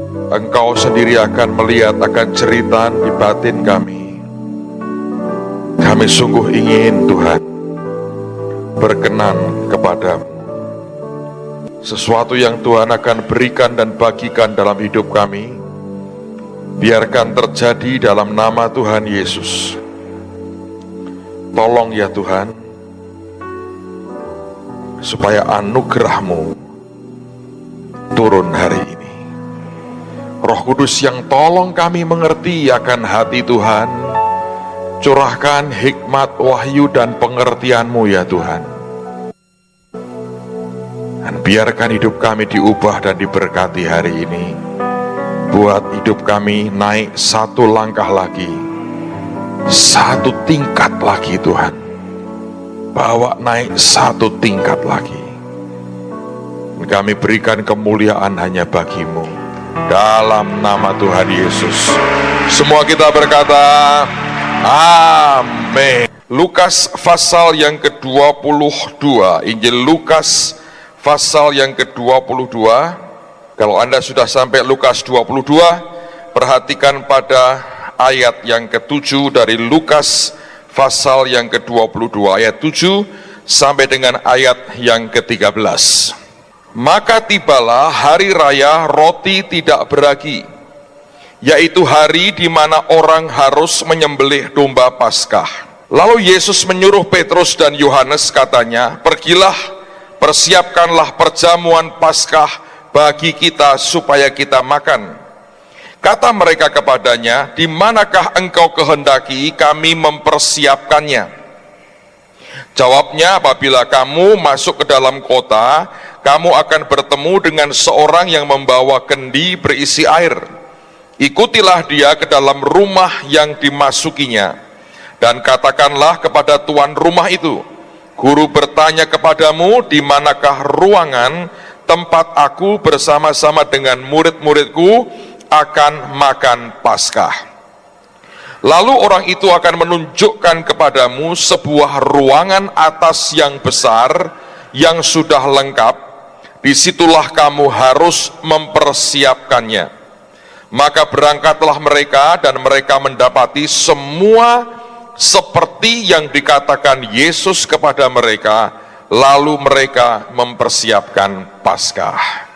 Engkau sendiri akan melihat akan cerita di batin kami. Kami sungguh ingin Tuhan berkenan kepadamu. Sesuatu yang Tuhan akan berikan dan bagikan dalam hidup kami, biarkan terjadi dalam nama Tuhan Yesus. Tolong ya Tuhan, supaya anugerah-Mu turun hari ini. Roh Kudus yang tolong kami mengerti akan hati Tuhan, curahkan hikmat, wahyu, dan pengertian-Mu ya Tuhan. Dan biarkan hidup kami diubah dan diberkati hari ini. Buat hidup kami naik satu langkah lagi, satu tingkat lagi Tuhan. Bawa naik satu tingkat lagi. Kami berikan kemuliaan hanya bagi-Mu. Dalam nama Tuhan Yesus. Semua kita berkata, amin. Lukas pasal yang ke-22, Injil Lukas pasal yang ke-22. Kalau Anda sudah sampai Lukas 22, perhatikan pada ayat yang ke-7 dari Lukas pasal yang ke-22, ayat 7 sampai dengan ayat yang ke-13. Maka tibalah hari raya roti tidak beragi, yaitu hari di mana orang harus menyembelih domba Paskah. Lalu Yesus menyuruh Petrus dan Yohanes, katanya, pergilah, persiapkanlah perjamuan Paskah bagi kita supaya kita makan. Kata mereka kepadanya, di manakah engkau kehendaki kami mempersiapkannya? Jawabnya, apabila kamu masuk ke dalam kota, kamu akan bertemu dengan seorang yang membawa kendi berisi air. Ikutilah dia ke dalam rumah yang dimasukinya, dan katakanlah kepada tuan rumah itu, Guru bertanya kepadamu, di manakah ruangan tempat aku bersama-sama dengan murid-muridku akan makan Paskah. Lalu orang itu akan menunjukkan kepadamu sebuah ruangan atas yang besar yang sudah lengkap. Disitulah kamu harus mempersiapkannya. Maka berangkatlah mereka, dan mereka mendapati semua seperti yang dikatakan Yesus kepada mereka. Lalu mereka mempersiapkan Paskah.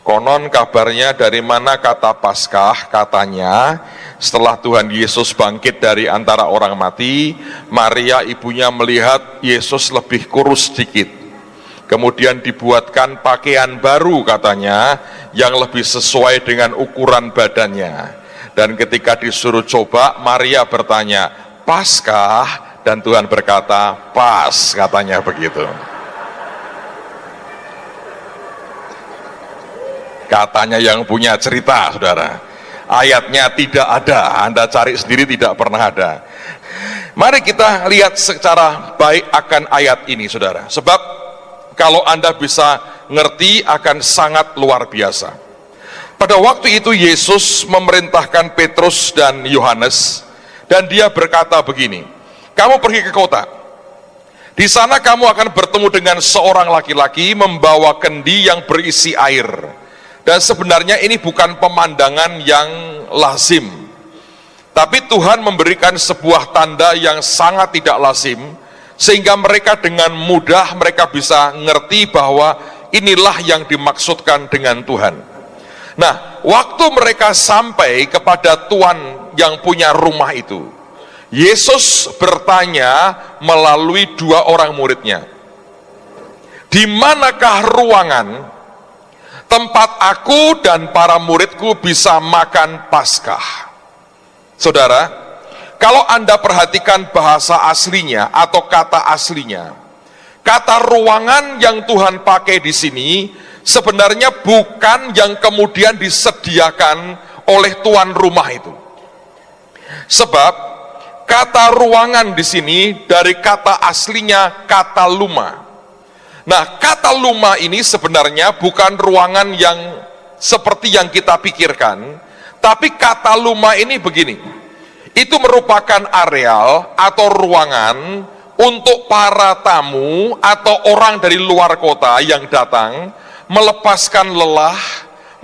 Konon kabarnya dari mana kata Paskah? Katanya setelah Tuhan Yesus bangkit dari antara orang mati, Maria ibunya melihat Yesus lebih kurus sedikit. Kemudian dibuatkan pakaian baru katanya, yang lebih sesuai dengan ukuran badannya. Dan ketika disuruh coba, Maria bertanya, Paskah? Dan Tuhan berkata, pas, katanya begitu. Katanya yang punya cerita, saudara. Ayatnya tidak ada, Anda cari sendiri, tidak pernah ada. Mari kita lihat secara baik akan ayat ini, saudara. Sebab kalau Anda bisa ngerti akan sangat luar biasa. Pada waktu itu Yesus memerintahkan Petrus dan Yohanes, dan dia berkata begini, kamu pergi ke kota. Di sana kamu akan bertemu dengan seorang laki-laki membawa kendi yang berisi air. Dan sebenarnya ini bukan pemandangan yang lazim, tapi Tuhan memberikan sebuah tanda yang sangat tidak lazim, sehingga mereka dengan mudah mereka bisa ngerti bahwa inilah yang dimaksudkan dengan Tuhan. Nah, waktu mereka sampai kepada tuan yang punya rumah itu, Yesus bertanya melalui dua orang muridnya, di manakah ruangan tempat aku dan para muridku bisa makan Paskah? Saudara, kalau Anda perhatikan bahasa aslinya atau kata aslinya, kata ruangan yang Tuhan pakai di sini sebenarnya bukan yang kemudian disediakan oleh tuan rumah itu. Sebab kata ruangan di sini dari kata aslinya kata luma. Nah, kata luma ini sebenarnya bukan ruangan yang seperti yang kita pikirkan, tapi kata luma ini begini, itu merupakan areal atau ruangan untuk para tamu atau orang dari luar kota yang datang, melepaskan lelah,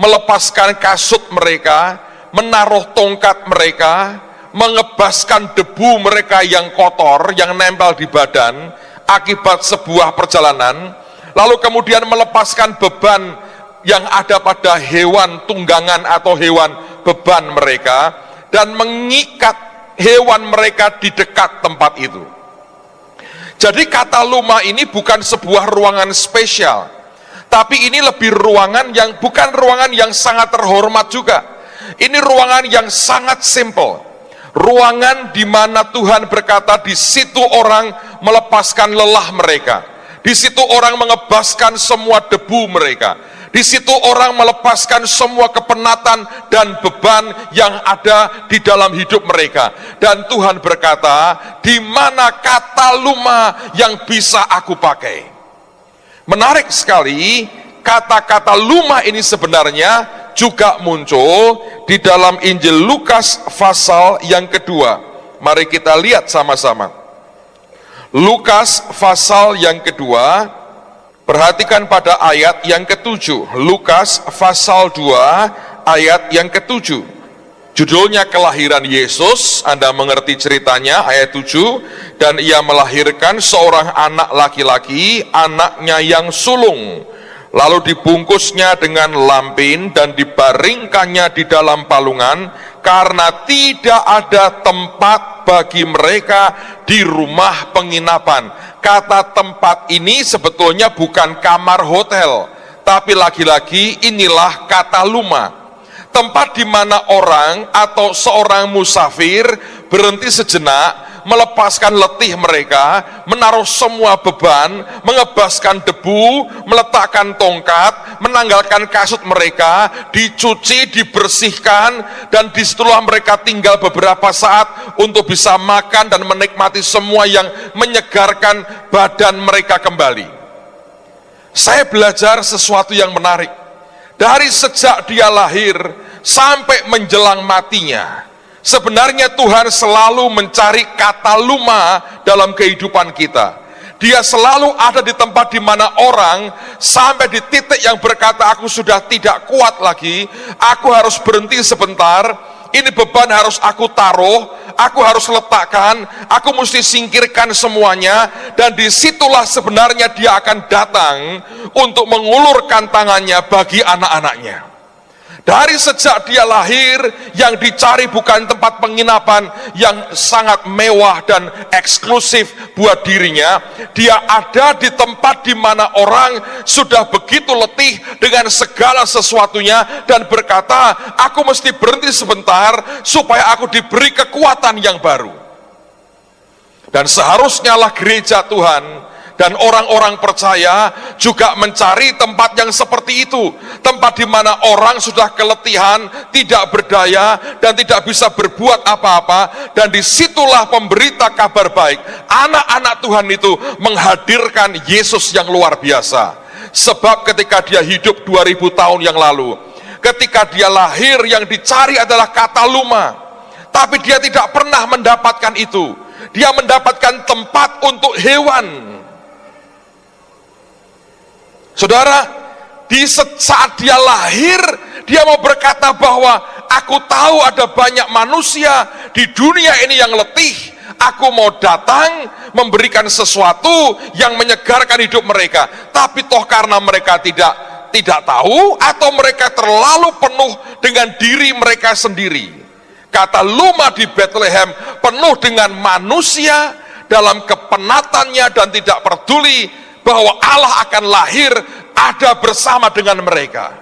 melepaskan kasut mereka, menaruh tongkat mereka, mengebaskan debu mereka yang kotor, yang nempel di badan, akibat sebuah perjalanan, lalu kemudian melepaskan beban yang ada pada hewan tunggangan atau hewan beban mereka, dan mengikat hewan mereka di dekat tempat itu. Jadi kataluma ini bukan sebuah ruangan spesial, tapi ini lebih ruangan yang bukan ruangan yang sangat terhormat juga. Ini ruangan yang sangat simple. Ruangan di mana Tuhan berkata di situ orang melepaskan lelah mereka. Di situ orang mengebaskan semua debu mereka. Di situ orang melepaskan semua kepenatan dan beban yang ada di dalam hidup mereka. Dan Tuhan berkata, di mana kataluma yang bisa aku pakai? Menarik sekali, kata-kata luma ini sebenarnya juga muncul di dalam Injil Lukas pasal yang kedua. Mari kita lihat sama-sama. Lukas pasal yang kedua, perhatikan pada ayat yang ke-7. Lukas pasal 2 ayat yang ke-7. Judulnya kelahiran Yesus, Anda mengerti ceritanya, ayat 7. Dan ia melahirkan seorang anak laki-laki, anaknya yang sulung. Lalu dibungkusnya dengan lampin dan dibaringkannya di dalam palungan, karena tidak ada tempat bagi mereka di rumah penginapan. Kata tempat ini sebetulnya bukan kamar hotel, tapi lagi-lagi inilah kata luma. Tempat di mana orang atau seorang musafir berhenti sejenak, melepaskan letih mereka, menaruh semua beban, mengebaskan debu, meletakkan tongkat, menanggalkan kasut mereka, dicuci, dibersihkan, dan disitulah mereka tinggal beberapa saat untuk bisa makan dan menikmati semua yang menyegarkan badan mereka kembali. Saya belajar sesuatu yang menarik. Dari sejak dia lahir sampai menjelang matinya, sebenarnya Tuhan selalu mencari kata luma dalam kehidupan kita. Dia selalu ada di tempat di mana orang sampai di titik yang berkata, aku sudah tidak kuat lagi, aku harus berhenti sebentar, ini beban harus aku taruh, aku harus letakkan, aku mesti singkirkan semuanya. Dan disitulah sebenarnya dia akan datang untuk mengulurkan tangannya bagi anak-anaknya. Dari sejak dia lahir, yang dicari bukan tempat penginapan yang sangat mewah dan eksklusif buat dirinya. Dia ada di tempat di mana orang sudah begitu letih dengan segala sesuatunya dan berkata, aku mesti berhenti sebentar supaya aku diberi kekuatan yang baru. Dan seharusnya lah gereja Tuhan dan orang-orang percaya juga mencari tempat yang seperti itu. Tempat di mana orang sudah keletihan, tidak berdaya, dan tidak bisa berbuat apa-apa. Dan disitulah pemberita kabar baik, anak-anak Tuhan itu menghadirkan Yesus yang luar biasa. Sebab ketika dia hidup 2000 tahun yang lalu, ketika dia lahir, yang dicari adalah kata luma. Tapi dia tidak pernah mendapatkan itu. Dia mendapatkan tempat untuk hewan. Saudara, di saat dia lahir, dia mau berkata bahwa aku tahu ada banyak manusia di dunia ini yang letih. Aku mau datang memberikan sesuatu yang menyegarkan hidup mereka. Tapi toh karena mereka tidak tahu, atau mereka terlalu penuh dengan diri mereka sendiri. Kata luma di Bethlehem penuh dengan manusia dalam kepenatannya dan tidak peduli bahwa Allah akan lahir ada bersama dengan mereka.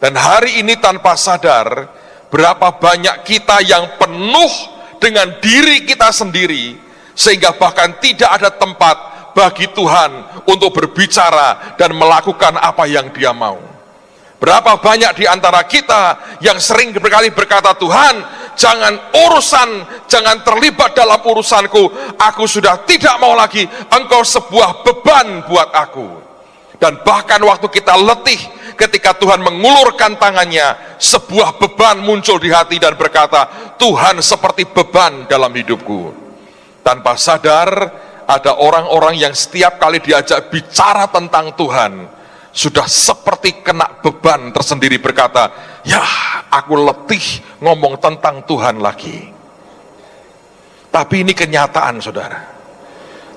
Dan hari ini tanpa sadar, berapa banyak kita yang penuh dengan diri kita sendiri, sehingga bahkan tidak ada tempat bagi Tuhan untuk berbicara dan melakukan apa yang Dia mau. Berapa banyak di antara kita yang sering berkali berkata, Tuhan, jangan terlibat dalam urusanku, aku sudah tidak mau lagi, Engkau sebuah beban buat aku. Dan bahkan waktu kita letih, ketika Tuhan mengulurkan tangannya, sebuah beban muncul di hati dan berkata, Tuhan seperti beban dalam hidupku. Tanpa sadar, ada orang-orang yang setiap kali diajak bicara tentang Tuhan, sudah seperti kena beban tersendiri berkata, ya aku letih ngomong tentang Tuhan lagi. Tapi ini kenyataan saudara.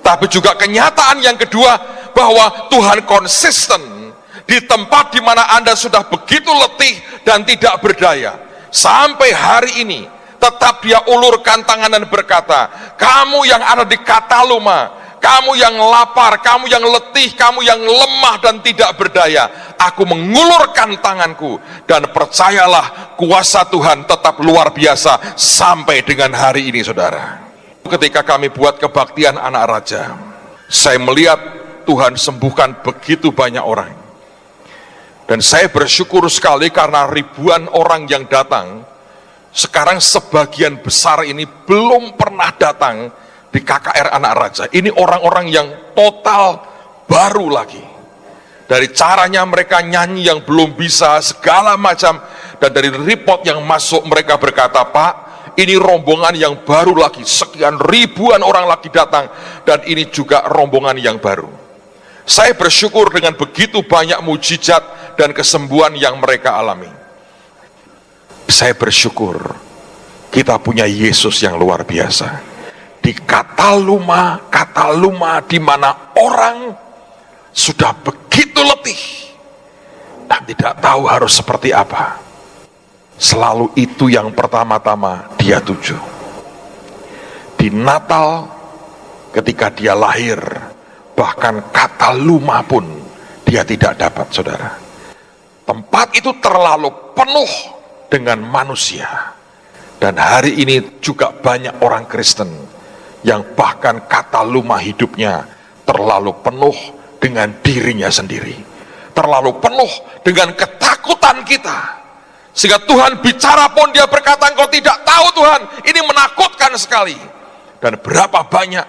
Tapi juga kenyataan yang kedua, bahwa Tuhan konsisten di tempat di mana Anda sudah begitu letih dan tidak berdaya. Sampai hari ini tetap Dia ulurkan tangan dan berkata, kamu yang ada di Kataluma, kamu yang lapar, kamu yang letih, kamu yang lemah dan tidak berdaya, aku mengulurkan tanganku, dan percayalah kuasa Tuhan tetap luar biasa sampai dengan hari ini saudara. Ketika kami buat kebaktian anak raja, saya melihat Tuhan sembuhkan begitu banyak orang, dan saya bersyukur sekali karena ribuan orang yang datang. Sekarang sebagian besar ini belum pernah datang di KKR Anak Raja. Ini orang-orang yang total baru lagi. Dari caranya mereka nyanyi yang belum bisa, segala macam. Dan dari report yang masuk mereka berkata, Pak, ini rombongan yang baru lagi. Sekian ribuan orang lagi datang. Dan ini juga rombongan yang baru. Saya bersyukur dengan begitu banyak mujizat dan kesembuhan yang mereka alami. Saya bersyukur kita punya Yesus yang luar biasa. Di Kataluma di mana orang sudah begitu letih dan tidak tahu harus seperti apa. Selalu itu yang pertama-tama Dia tuju. Di Natal ketika Dia lahir, bahkan Kataluma pun Dia tidak dapat saudara. Tempat itu terlalu penuh dengan manusia. Dan hari ini juga banyak orang Kristen yang bahkan Kataluma hidupnya terlalu penuh dengan dirinya sendiri, terlalu penuh dengan ketakutan kita, sehingga Tuhan bicara pun Dia berkata, engkau tidak tahu Tuhan, ini menakutkan sekali. Dan berapa banyak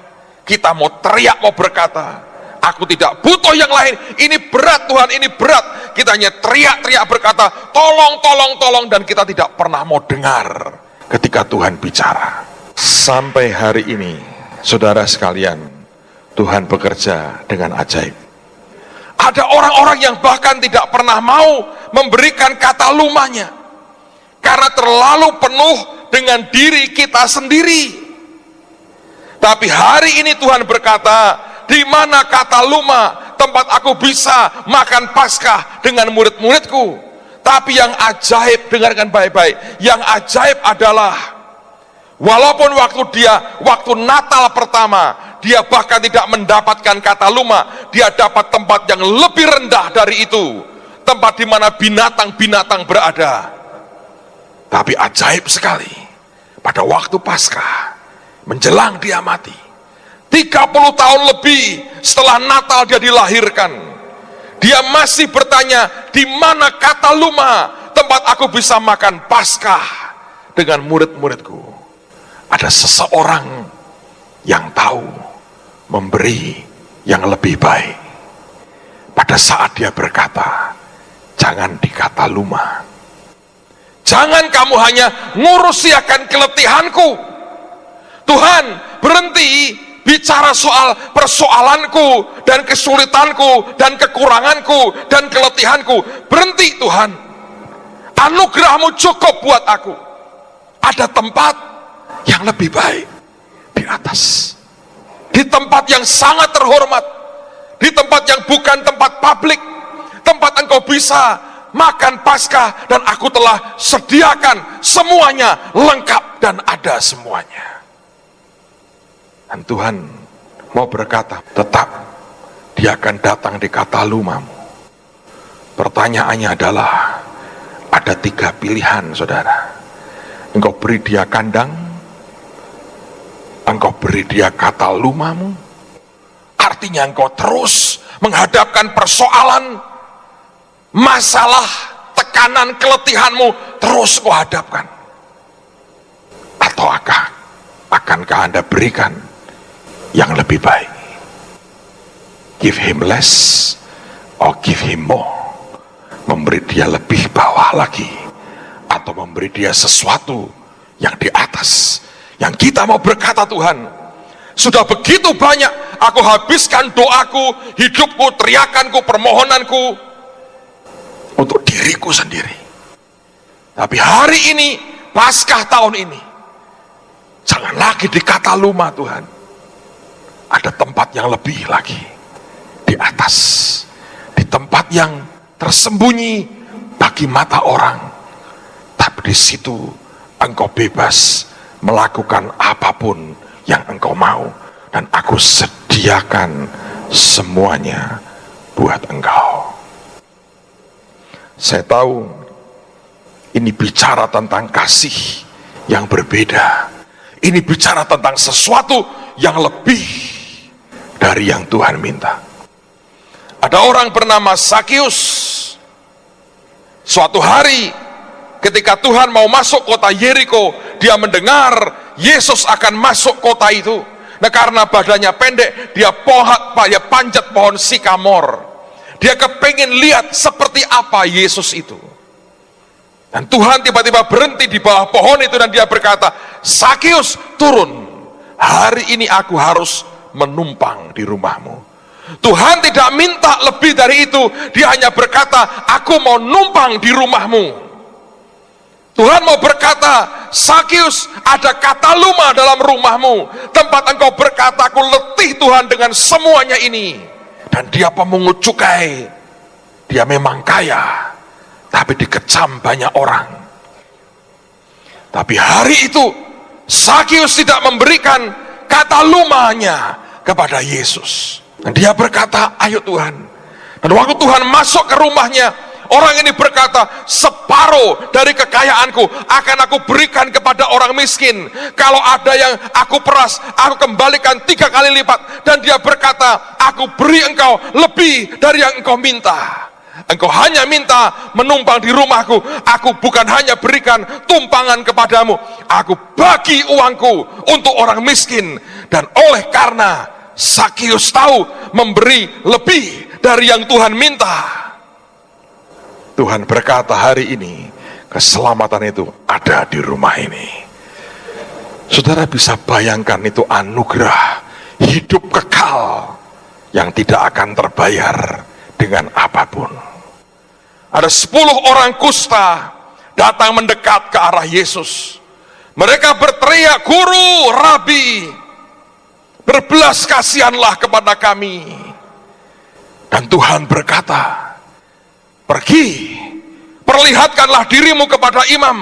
kita mau teriak, mau berkata, aku tidak butuh yang lain, ini berat Tuhan, ini berat. Kita hanya teriak-teriak berkata, tolong, tolong, tolong, dan kita tidak pernah mau dengar ketika Tuhan bicara. Sampai hari ini, saudara sekalian, Tuhan bekerja dengan ajaib. Ada orang-orang yang bahkan tidak pernah mau memberikan kata lumanya, karena terlalu penuh dengan diri kita sendiri. Tapi hari ini Tuhan berkata, di mana kata luma, tempat aku bisa makan Paskah dengan murid-muridku. Tapi yang ajaib, dengarkan baik-baik, yang ajaib adalah walaupun waktu Natal pertama, dia bahkan tidak mendapatkan kata luma, dia dapat tempat yang lebih rendah dari itu, tempat di mana binatang-binatang berada. Tapi ajaib sekali, pada waktu Paskah menjelang dia mati, 30 tahun lebih setelah Natal dia dilahirkan, dia masih bertanya, di mana kata luma, tempat aku bisa makan Paskah dengan murid-muridku. Ada seseorang yang tahu memberi yang lebih baik. Pada saat dia berkata, jangan dikata luma, jangan kamu hanya ngurusi akan keletihanku. Tuhan, berhenti bicara soal persoalanku dan kesulitanku dan kekuranganku dan keletihanku. Berhenti Tuhan, anugerahmu cukup buat aku. Ada tempat yang lebih baik di atas, di tempat yang sangat terhormat, di tempat yang bukan tempat publik, tempat engkau bisa makan Paskah, dan aku telah sediakan semuanya lengkap dan ada semuanya. Dan Tuhan mau berkata, tetap dia akan datang di kata lumamu. Pertanyaannya adalah, ada 3 pilihan saudara. Engkau beri dia kandang, engkau beri dia kata lumamu, artinya engkau terus menghadapkan persoalan, masalah, tekanan, keletihanmu terus kau hadapkan. Atau akankah Anda berikan yang lebih baik? Give him less or give him more. Memberi dia lebih bawah lagi, atau memberi dia sesuatu yang di atas. Yang kita mau berkata, Tuhan, sudah begitu banyak aku habiskan doaku, hidupku, teriakanku, permohonanku untuk diriku sendiri. Tapi hari ini, Paskah tahun ini, jangan lagi di Kataluma Tuhan. Ada tempat yang lebih lagi, di atas, di tempat yang tersembunyi bagi mata orang. Tapi di situ Engkau bebas melakukan apapun yang Engkau mau, dan aku sediakan semuanya buat Engkau. Saya tahu ini bicara tentang kasih yang berbeda. Ini bicara tentang sesuatu yang lebih dari yang Tuhan minta. Ada orang bernama Sakius. Suatu hari ketika Tuhan mau masuk kota Yeriko, dia mendengar Yesus akan masuk kota itu. Nah, karena badannya pendek, dia panjat pohon sikamor. Dia kepingin lihat seperti apa Yesus itu. Dan Tuhan tiba-tiba berhenti di bawah pohon itu dan dia berkata, Sakius, turun. Hari ini aku harus menumpang di rumahmu. Tuhan tidak minta lebih dari itu. Dia hanya berkata, aku mau numpang di rumahmu. Tuhan mau berkata, Sakius, ada Kataluma dalam rumahmu, tempat engkau berkata, aku letih Tuhan dengan semuanya ini. Dan dia pemungut cukai, dia memang kaya, tapi dikecam banyak orang. Tapi hari itu Sakius tidak memberikan Katalumanya kepada Yesus. Dan dia berkata, ayo Tuhan. Dan waktu Tuhan masuk ke rumahnya, orang ini berkata, separuh dari kekayaanku akan aku berikan kepada orang miskin. Kalau ada yang aku peras, aku kembalikan 3 kali lipat. Dan dia berkata, aku beri engkau lebih dari yang engkau minta. Engkau hanya minta menumpang di rumahku. Aku bukan hanya berikan tumpangan kepadamu, aku bagi uangku untuk orang miskin. Dan oleh karena Sakius tahu memberi lebih dari yang Tuhan minta, Tuhan berkata, hari ini keselamatan itu ada di rumah ini. Saudara bisa bayangkan, itu anugerah hidup kekal yang tidak akan terbayar dengan apapun. Ada 10 orang kusta datang mendekat ke arah Yesus. Mereka berteriak, Guru, Rabi, berbelas kasihanlah kepada kami. Dan Tuhan berkata, pergi, perlihatkanlah dirimu kepada imam.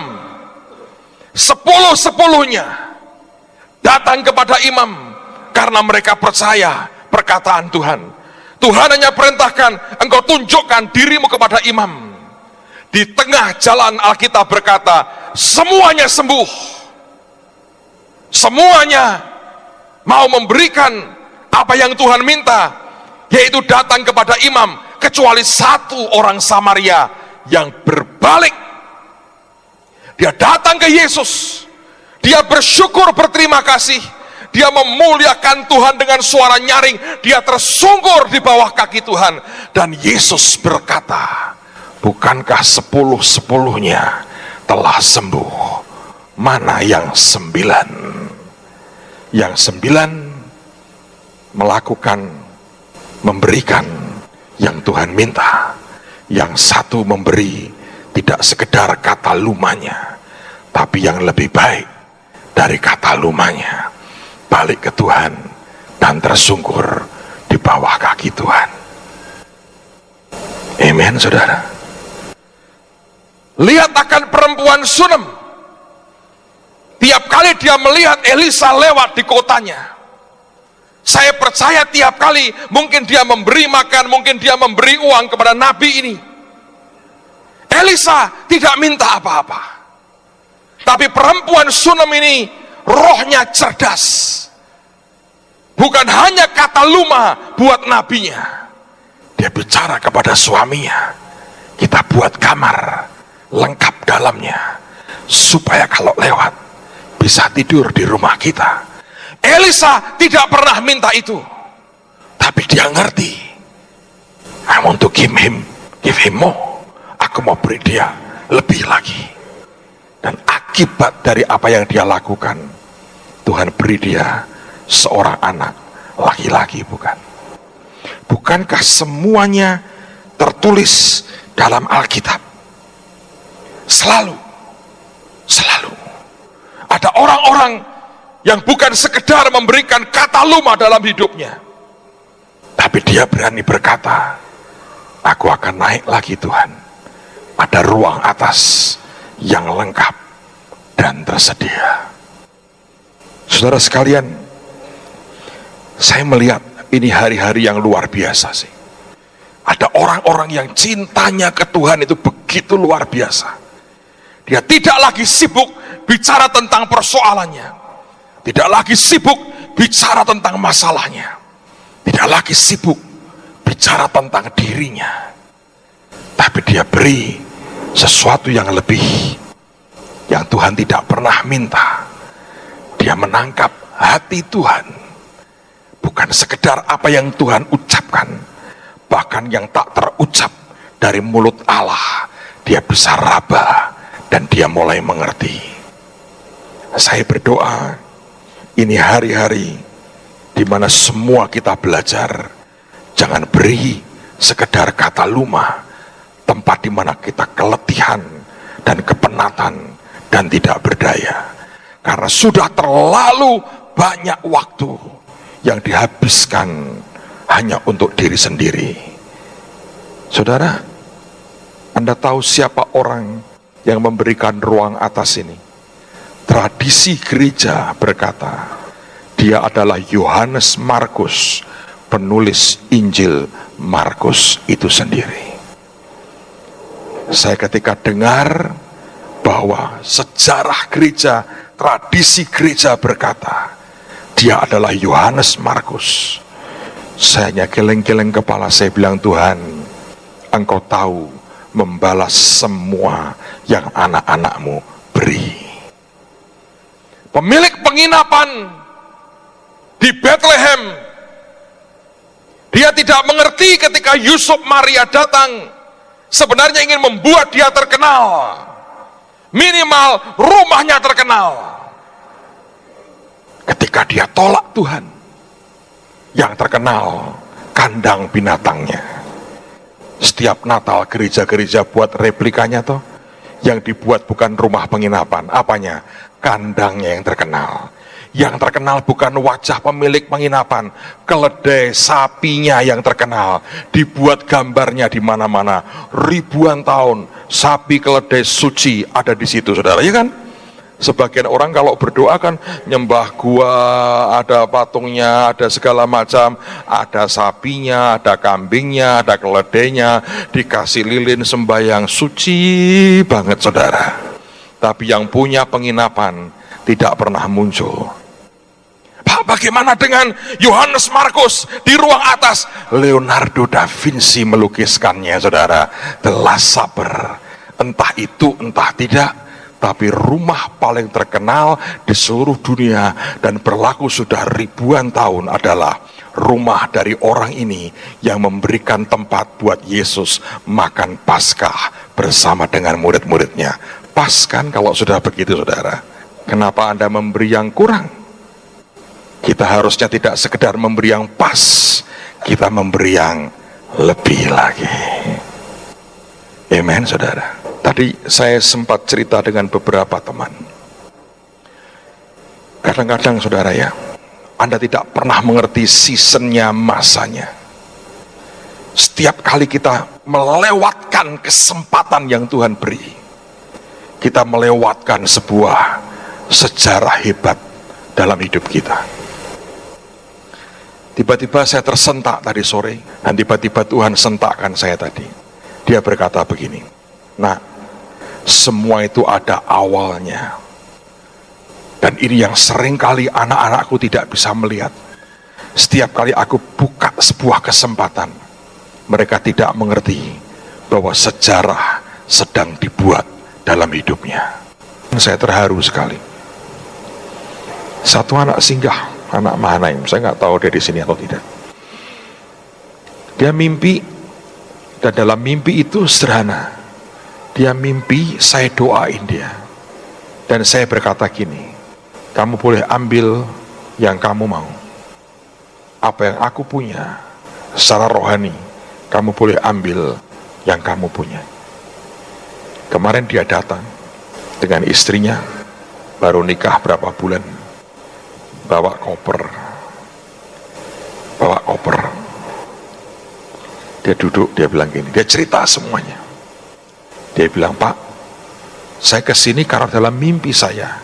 10-10-nya datang kepada imam karena mereka percaya perkataan Tuhan. Tuhan hanya perintahkan, engkau tunjukkan dirimu kepada imam. Di tengah jalan Alkitab berkata, semuanya sembuh. Semuanya mau memberikan apa yang Tuhan minta, yaitu datang kepada imam, kecuali 1 orang Samaria yang berbalik. Dia datang ke Yesus, dia bersyukur, berterima kasih, dia memuliakan Tuhan dengan suara nyaring, dia tersungkur di bawah kaki Tuhan. Dan Yesus berkata, bukankah 10-10-nya telah sembuh? Mana yang 9? Yang 9 melakukan, memberikan yang Tuhan minta. Yang 1 memberi tidak sekedar Katalumanya, tapi yang lebih baik dari Katalumanya, balik ke Tuhan dan tersungkur di bawah kaki Tuhan. Amen, saudara. Lihat akan perempuan Sunem. Tiap kali dia melihat Elisa lewat di kotanya, saya percaya tiap kali mungkin dia memberi makan, mungkin dia memberi uang kepada nabi ini. Elisa tidak minta apa-apa, tapi perempuan Sunem ini rohnya cerdas. Bukan hanya Kataluma buat nabinya, dia bicara kepada suaminya, kita buat kamar lengkap dalamnya, supaya kalau lewat bisa tidur di rumah kita. Elisa tidak pernah minta itu, tapi dia ngerti, I want to give him more. Aku mau beri dia lebih lagi. Dan akibat dari apa yang dia lakukan, Tuhan beri dia seorang anak laki-laki, bukan? Bukankah semuanya tertulis dalam Alkitab. Selalu ada orang-orang yang bukan sekedar memberikan kata luma dalam hidupnya, tapi dia berani berkata, aku akan naik lagi Tuhan. Ada ruang atas yang lengkap dan tersedia. Saudara sekalian, saya melihat ini hari-hari yang luar biasa sih. Ada orang-orang yang cintanya ke Tuhan itu begitu luar biasa. Dia tidak lagi sibuk bicara tentang persoalannya, tidak lagi sibuk bicara tentang masalahnya, tidak lagi sibuk bicara tentang dirinya, tapi dia beri sesuatu yang lebih, yang Tuhan tidak pernah minta. Dia menangkap hati Tuhan, bukan sekedar apa yang Tuhan ucapkan, bahkan yang tak terucap dari mulut Allah, dia bisa raba dan dia mulai mengerti. Saya berdoa, ini hari-hari di mana semua kita belajar, jangan beri sekedar kata luma, tempat di mana kita keletihan dan kepenatan dan tidak berdaya. Karena sudah terlalu banyak waktu yang dihabiskan hanya untuk diri sendiri. Saudara, Anda tahu siapa orang yang memberikan ruang atas ini? Tradisi gereja berkata, dia adalah Yohanes Markus, penulis Injil Markus itu sendiri. Saya ketika dengar bahwa sejarah gereja, tradisi gereja berkata, dia adalah Yohanes Markus, saya hanya geleng-geleng kepala. Saya bilang, Tuhan, Engkau tahu membalas semua yang anak-anakmu beri. Pemilik penginapan di Bethlehem, dia tidak mengerti ketika Yusuf Maria datang, sebenarnya ingin membuat dia terkenal, minimal rumahnya terkenal. Ketika dia tolak Tuhan, yang terkenal kandang binatangnya. Setiap Natal gereja-gereja buat replikanya toh, yang dibuat bukan rumah penginapan, apanya? Kandangnya yang terkenal. Yang terkenal bukan wajah pemilik penginapan, keledai sapinya yang terkenal, dibuat gambarnya di mana-mana, ribuan tahun sapi keledai suci ada di situ, saudara, ya kan? Sebagian orang kalau berdoa kan nyembah gua, ada patungnya, ada segala macam, ada sapinya, ada kambingnya, ada keledainya, dikasih lilin sembahyang, suci banget saudara. Tapi yang punya penginapan tidak pernah muncul. Pak, bagaimana dengan Yohanes Markus di ruang atas? Leonardo da Vinci melukiskannya saudara. The Last Supper. Entah itu entah tidak, tapi rumah paling terkenal di seluruh dunia dan berlaku sudah ribuan tahun adalah rumah dari orang ini yang memberikan tempat buat Yesus makan Paskah bersama dengan murid-muridnya. Pas kan kalau sudah begitu saudara? Kenapa Anda memberi yang kurang? Kita harusnya tidak sekedar memberi yang pas, kita memberi yang lebih lagi. Amen saudara. Tadi saya sempat cerita dengan beberapa teman. Kadang-kadang saudara ya, Anda tidak pernah mengerti seasonnya, masanya. Setiap kali kita melewatkan kesempatan yang Tuhan beri, kita melewatkan sebuah sejarah hebat dalam hidup kita. Tiba-tiba saya tersentak tadi sore, dan tiba-tiba Tuhan sentakkan saya tadi. Dia berkata begini, nah, semua itu ada awalnya. Dan ini yang seringkali anak-anakku tidak bisa melihat. Setiap kali aku buka sebuah kesempatan, mereka tidak mengerti bahwa sejarah sedang dibuat dalam hidupnya. Saya terharu sekali. Satu anak singgah, anak Mahanaim, saya nggak tahu dia di sini atau tidak. Dia mimpi, dan dalam mimpi itu sederhana. Dia mimpi, saya doain dia. Dan saya berkata gini, kamu boleh ambil yang kamu mau. Apa yang aku punya secara rohani, kamu boleh ambil yang kamu punya. Kemarin dia datang dengan istrinya, baru nikah berapa bulan, bawa koper. Dia duduk, dia bilang gini, dia cerita semuanya. Dia bilang, Pak, saya kesini karena dalam mimpi saya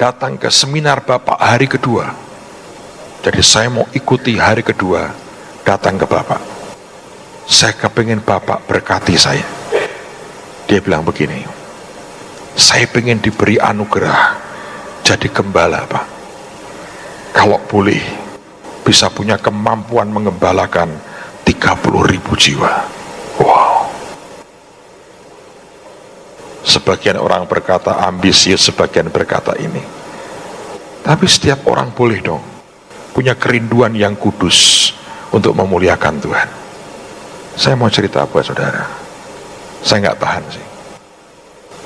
datang ke seminar Bapak hari kedua. Jadi saya mau ikuti hari kedua, datang ke Bapak. Saya kepingin Bapak berkati saya. Dia bilang begini, saya pengen diberi anugerah jadi gembala, Pak. Kalau boleh, bisa punya kemampuan mengembalakan 30.000 jiwa. Wow. Sebagian orang berkata ambisius, sebagian berkata ini. Tapi setiap orang boleh dong punya kerinduan yang kudus untuk memuliakan Tuhan. Saya mau cerita buat saudara. Saya nggak tahan sih.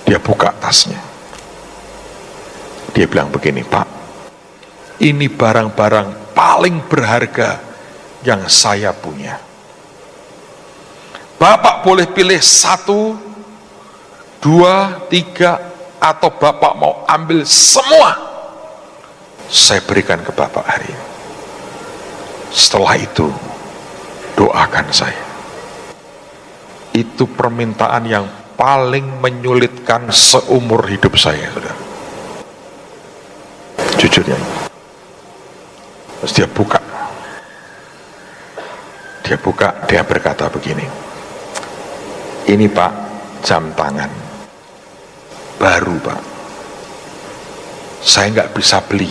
Dia buka tasnya. Dia bilang begini, Pak, ini barang-barang paling berharga yang saya punya. Bapak boleh pilih 1, 2, 3, atau Bapak mau ambil semua, saya berikan ke Bapak hari ini. Setelah itu, doakan saya. Itu permintaan yang paling menyulitkan seumur hidup saya, saudara. Jujurnya. Terus dia buka, dia berkata begini, ini Pak, jam tangan baru, Pak. Saya nggak bisa beli,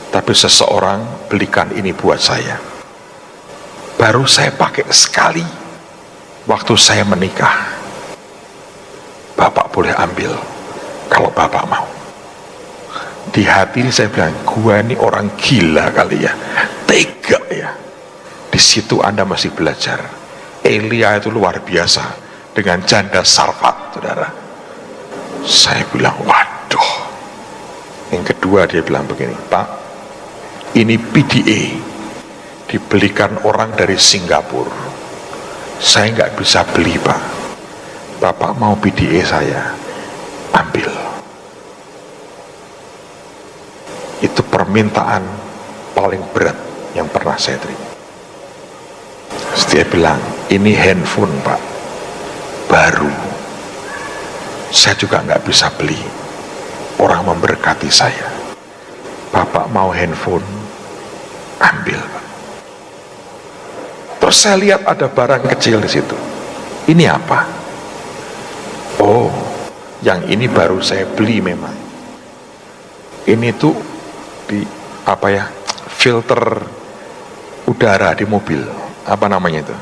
tapi seseorang belikan ini buat saya. Baru saya pakai sekali waktu saya menikah. Bapak boleh ambil kalau Bapak mau. Di hati ini saya bilang, gua ini orang gila kali ya, tega ya. Di situ Anda masih belajar. Elia itu luar biasa dengan janda Sarfat, saudara. Saya bilang, waduh. Yang kedua dia bilang begini, Pak, ini PDA dibelikan orang dari Singapura. Saya nggak bisa beli, Pak. Bapak mau PDA saya, ambil. Itu permintaan paling berat yang pernah saya terima. Dia bilang, ini handphone, Pak, baru. Saya juga nggak bisa beli. Orang memberkati saya. Bapak mau handphone, ambil, Pak. Terus saya lihat ada barang kecil di situ. Ini apa? Oh, yang ini baru saya beli memang. Ini tuh di apa ya? Filter udara di mobil. Apa namanya itu?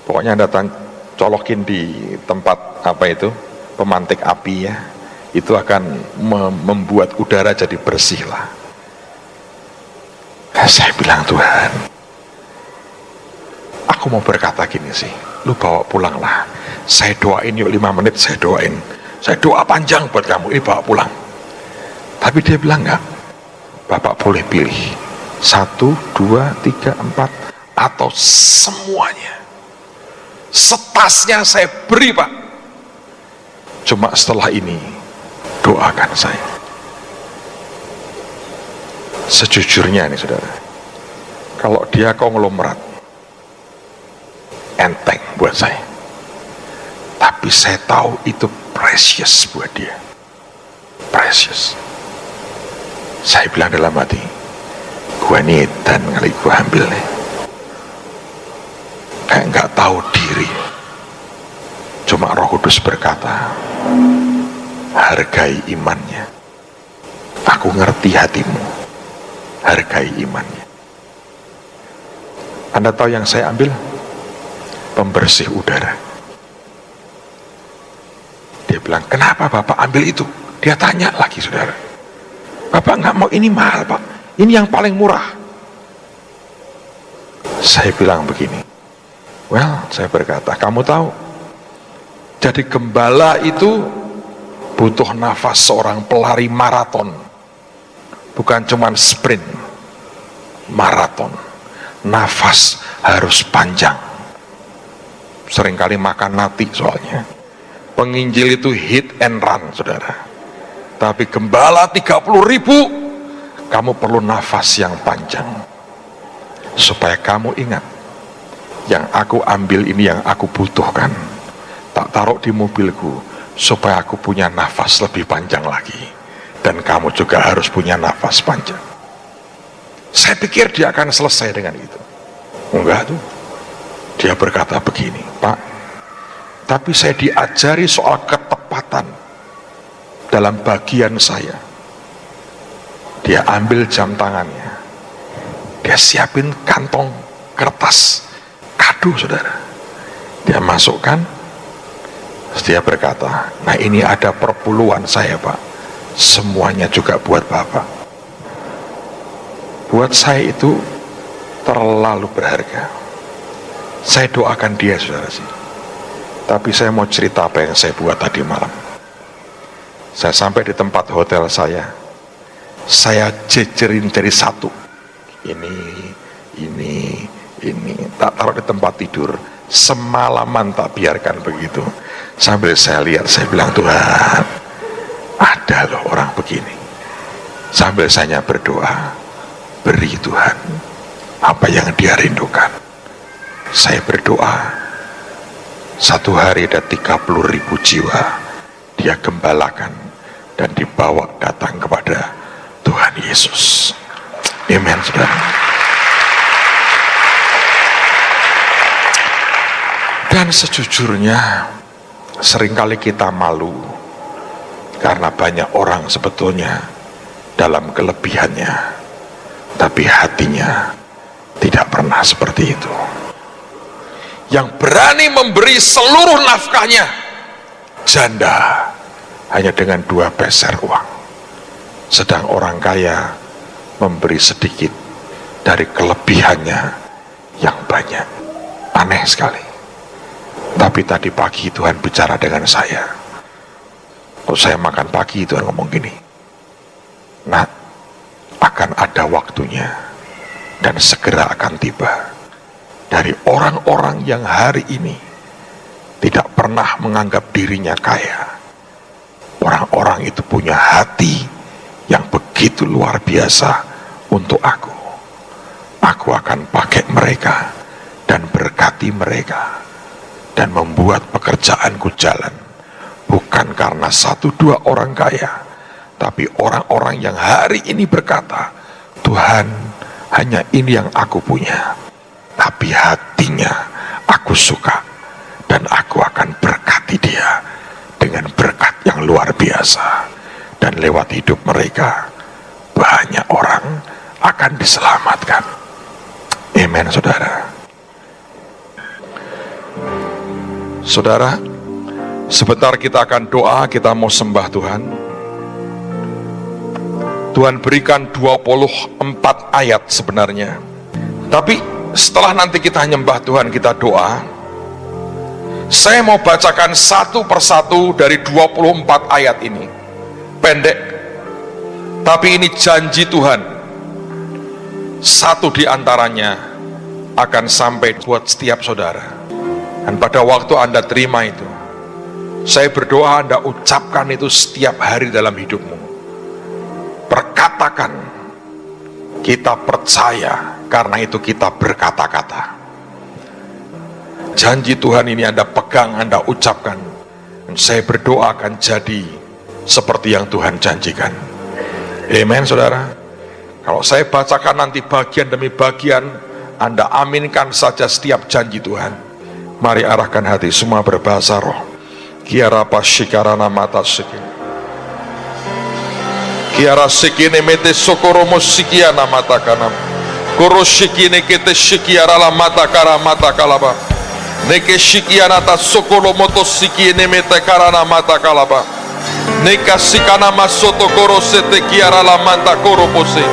Pokoknya datang colokin di tempat apa itu? Pemantik api ya. Itu akan membuat udara jadi bersih lah. Saya bilang, Tuhan, aku mau berkata gini sih, lu bawa pulang lah. Saya doain yuk 5 menit, saya doain. Saya doa panjang buat kamu, ini bawa pulang. Tapi dia bilang enggak. Bapak boleh pilih 1, 2, 3, 4 atau semuanya. Setasnya saya beri, Pak. Cuma setelah ini doakan saya. Sejujurnya nih saudara, kalau dia konglomerat, enteng buat saya. Tapi saya tahu itu precious buat dia. Precious. Saya bilang dalam hati, gua nih dan kali gua ambil nih. Kayak nggak tahu diri. Cuma Roh Kudus berkata, hargai imannya. Aku ngerti hatimu, hargai imannya. Anda tahu yang saya ambil? Pembersih udara. Dia bilang, kenapa Bapak ambil itu? Dia tanya lagi, saudara. Bapak nggak mau, ini mahal, Pak. Ini yang paling murah. Saya bilang begini, well, saya berkata, kamu tahu, jadi gembala itu butuh nafas seorang pelari maraton, bukan cuma sprint, maraton. Nafas harus panjang. seringkali makan nati soalnya. Penginjil itu hit and run, saudara. Tapi gembala 30.000, kamu perlu nafas yang panjang. Supaya kamu ingat, yang aku ambil ini yang aku butuhkan. Tak taruh di mobilku, supaya aku punya nafas lebih panjang lagi. Dan kamu juga harus punya nafas panjang. Saya pikir dia akan selesai dengan itu. Enggak tuh. Dia berkata begini, Pak, tapi saya diajari soal ketepatan dalam bagian saya. Dia ambil jam tangannya, dia siapin kantong kertas kado, saudara. Dia masukkan, dia berkata, nah ini ada perpuluhan saya, Pak, semuanya juga buat Bapak. Buat saya itu terlalu berharga. Saya doakan dia, saudara sih. Tapi saya mau cerita apa yang saya buat tadi malam. Saya sampai di tempat hotel saya jejerin dari satu. Ini, tak taruh di tempat tidur. Semalaman tak biarkan begitu. Sambil saya lihat, saya bilang, Tuhan, ada loh orang begini. Sambil saya berdoa, beri Tuhan apa yang dia rindukan. Saya berdoa, satu hari ada 30.000 jiwa dia gembalakan dan dibawa datang kepada Tuhan Yesus. Amen, saudara. Dan sejujurnya seringkali kita malu karena banyak orang sebetulnya dalam kelebihannya, tapi hatinya tidak pernah seperti itu. Yang berani memberi seluruh nafkahnya janda hanya dengan 2 peser uang, sedang orang kaya memberi sedikit dari kelebihannya yang banyak. Aneh sekali. Tapi tadi pagi Tuhan bicara dengan saya. Kalau saya makan pagi, Tuhan ngomong gini, Nak, akan ada waktunya dan segera akan tiba dari orang-orang yang hari ini tidak pernah menganggap dirinya kaya. Orang-orang itu punya hati yang begitu luar biasa untuk aku. Aku akan pakai mereka dan berkati mereka dan membuat pekerjaanku jalan, bukan karena 1-2 orang kaya, tapi orang-orang yang hari ini berkata, Tuhan, hanya ini yang aku punya, tapi hatinya aku suka, dan aku akan berkati dia dengan berkat yang luar biasa, dan lewat hidup mereka banyak orang akan diselamatkan. Amen, saudara. Saudara, sebentar kita akan doa, kita mau sembah Tuhan. Tuhan berikan 24 ayat sebenarnya, tapi setelah nanti kita nyembah Tuhan, kita doa, saya mau bacakan satu persatu dari 24 ayat ini. Pendek, tapi ini janji Tuhan. Satu di antaranya akan sampai buat setiap saudara. Dan pada waktu Anda terima itu, saya berdoa Anda ucapkan itu setiap hari dalam hidupmu. Perkatakan, kita percaya, karena itu kita berkata-kata. Janji Tuhan ini Anda pegang, Anda ucapkan, dan saya berdoa akan jadi seperti yang Tuhan janjikan. Amen, saudara. Kalau saya bacakan nanti bagian demi bagian, Anda aminkan saja setiap janji Tuhan. Mari arahkan hati, semua berbahasa roh. Kiara pashikarana mata siki, kiara sikine mete sokoromo sikiana mata kanam, koroshikine kete shikiara la mata kara mata kalaba, neke shikiana ta sokolomoto sikine mete karana mata kalaba, neka sikana masoto korosete kiara la mata koropose,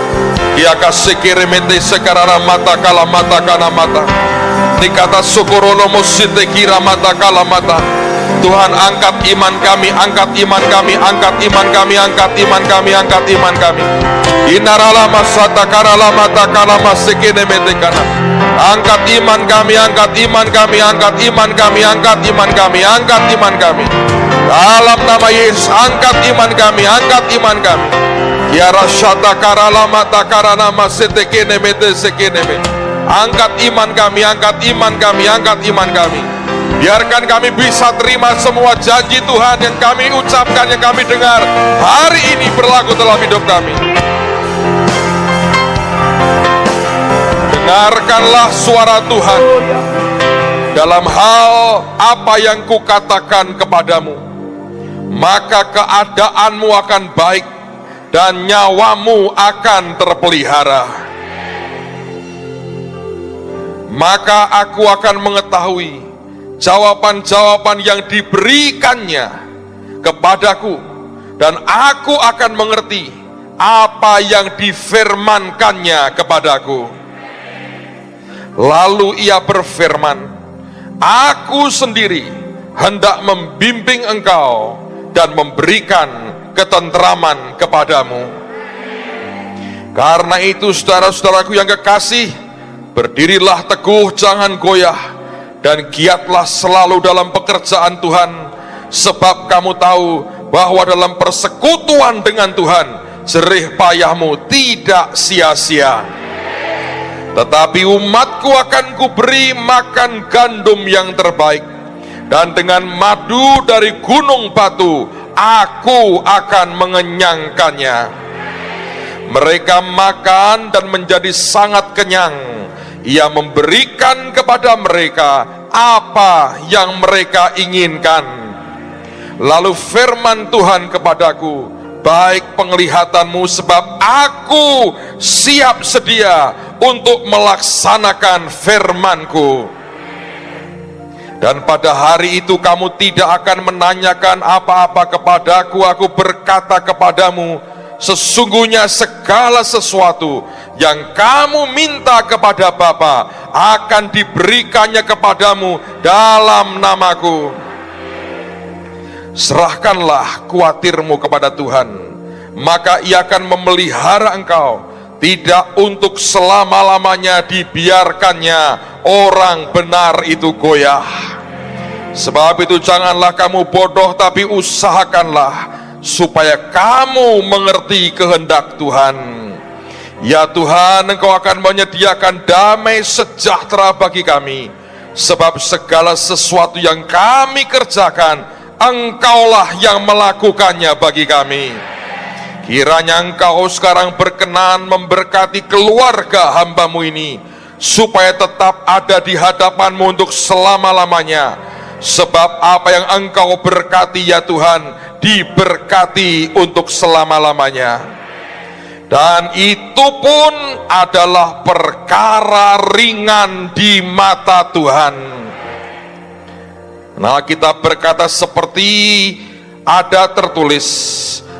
kiaka sekere mete sekarana mata kala mata kana mata, nikata sokorono mosite kira mata kala mata. Tuhan, angkat iman kami, angkat iman kami, angkat iman kami, angkat iman kami, angkat iman kami. Inaralama satakaralama takalama sekenemetekana. Angkat iman kami, angkat iman kami, angkat iman kami, angkat iman kami, angkat iman kami. Dalam nama Yesus, angkat iman kami, angkat iman kami. Kiara satakaralama takaralama setekenemete sekeneme. Angkat iman kami, angkat iman kami, angkat iman kami. Biarkan kami bisa terima semua janji Tuhan yang kami ucapkan, yang kami dengar hari ini berlaku dalam hidup kami. Dengarkanlah suara Tuhan dalam hal apa yang kukatakan kepadamu, maka keadaanmu akan baik dan nyawamu akan terpelihara. Maka aku akan mengetahui jawaban-jawaban yang diberikannya kepadaku, dan aku akan mengerti apa yang difirmankannya kepadaku. Lalu ia berfirman, aku sendiri hendak membimbing engkau dan memberikan ketentraman kepadamu. Karena itu saudara-saudaraku yang kekasih, berdirilah teguh, jangan goyah, dan giatlah selalu dalam pekerjaan Tuhan, sebab kamu tahu bahwa dalam persekutuan dengan Tuhan, jerih payahmu tidak sia-sia. Tetapi umatku akan kuberi makan gandum yang terbaik, dan dengan madu dari gunung batu aku akan mengenyangkannya. Mereka makan dan menjadi sangat kenyang. Ia memberikan kepada mereka apa yang mereka inginkan. Lalu firman Tuhan kepadaku, baik penglihatanmu, sebab aku siap sedia untuk melaksanakan firmanku. Dan pada hari itu kamu tidak akan menanyakan apa-apa kepadaku. Aku berkata kepadamu, sesungguhnya segala sesuatu yang kamu minta kepada Bapa akan diberikannya kepadamu dalam namaku. Serahkanlah khawatirmu kepada Tuhan, maka Ia akan memelihara engkau. Tidak untuk selama-lamanya dibiarkannya orang benar itu goyah. Sebab itu janganlah kamu bodoh, tapi usahakanlah supaya kamu mengerti kehendak Tuhan. Ya Tuhan, Engkau akan menyediakan damai sejahtera bagi kami, sebab segala sesuatu yang kami kerjakan, Engkaulah yang melakukannya bagi kami. Kiranya Engkau sekarang berkenan memberkati keluarga hamba-Mu ini, supaya tetap ada di hadapan-Mu untuk selama-lamanya. Sebab apa yang Engkau berkati ya Tuhan, diberkati untuk selama-lamanya. Dan itu pun adalah perkara ringan di mata Tuhan. Nah, kita berkata seperti ada tertulis,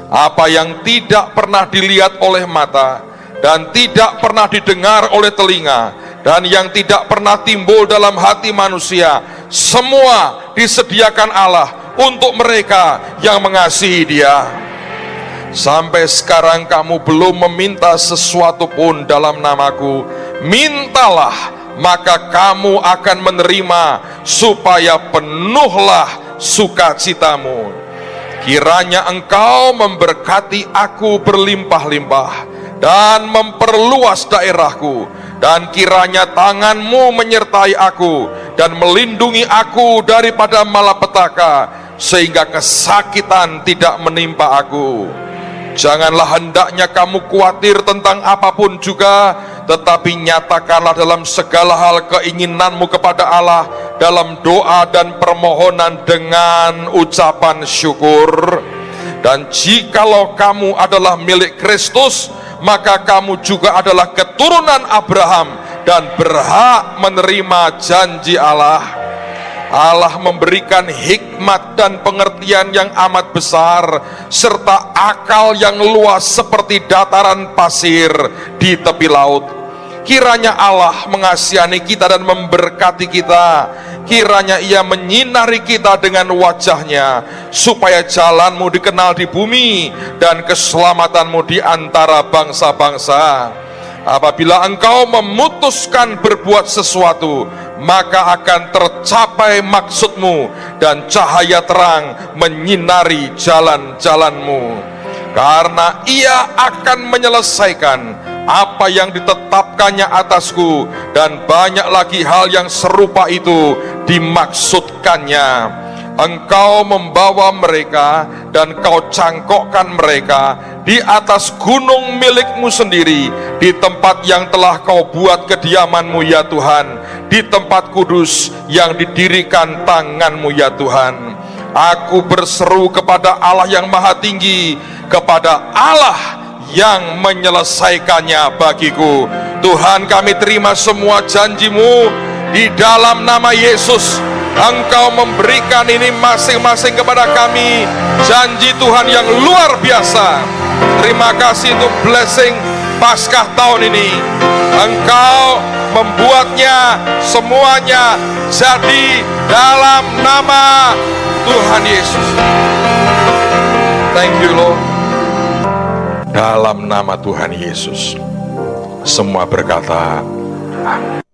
apa yang tidak pernah dilihat oleh mata, dan tidak pernah didengar oleh telinga, dan yang tidak pernah timbul dalam hati manusia, semua disediakan Allah untuk mereka yang mengasihi Dia. Sampai sekarang kamu belum meminta sesuatu pun dalam namaku. Mintalah, maka kamu akan menerima, supaya penuhlah sukacitamu. Kiranya engkau memberkati aku berlimpah-limpah, dan memperluas daerahku, dan kiranya tanganmu menyertai aku, dan melindungi aku daripada malapetaka, sehingga kesakitan tidak menimpa aku. Janganlah hendaknya kamu khawatir tentang apapun juga, tetapi nyatakanlah dalam segala hal keinginanmu kepada Allah dalam doa dan permohonan dengan ucapan syukur. Dan jikalau kamu adalah milik Kristus, maka kamu juga adalah keturunan Abraham dan berhak menerima janji Allah. Allah memberikan hikmat dan pengertian yang amat besar, serta akal yang luas seperti dataran pasir di tepi laut. Kiranya Allah mengasihani kita dan memberkati kita. Kiranya Ia menyinari kita dengan wajah-Nya, supaya jalan-Mu dikenal di bumi dan keselamatan-Mu di antara bangsa-bangsa. Apabila engkau memutuskan berbuat sesuatu, maka akan tercapai maksud-Mu dan cahaya terang menyinari jalan-jalan-Mu. Karena Ia akan menyelesaikan apa yang ditetapkannya atasku, dan banyak lagi hal yang serupa itu dimaksudkannya. Engkau membawa mereka dan kau cangkokkan mereka di atas gunung milik-Mu sendiri, di tempat yang telah kau buat kediaman-Mu ya Tuhan, di tempat kudus yang didirikan tangan-Mu ya Tuhan. Aku berseru kepada Allah yang maha tinggi, kepada Allah yang menyelesaikannya bagiku. Tuhan, kami terima semua janji-Mu di dalam nama Yesus. Engkau memberikan ini masing-masing kepada kami, janji Tuhan yang luar biasa. Terima kasih untuk blessing Paskah tahun ini. Engkau membuatnya semuanya jadi dalam nama Tuhan Yesus. Thank you Lord. Dalam nama Tuhan Yesus, semua berkata amin.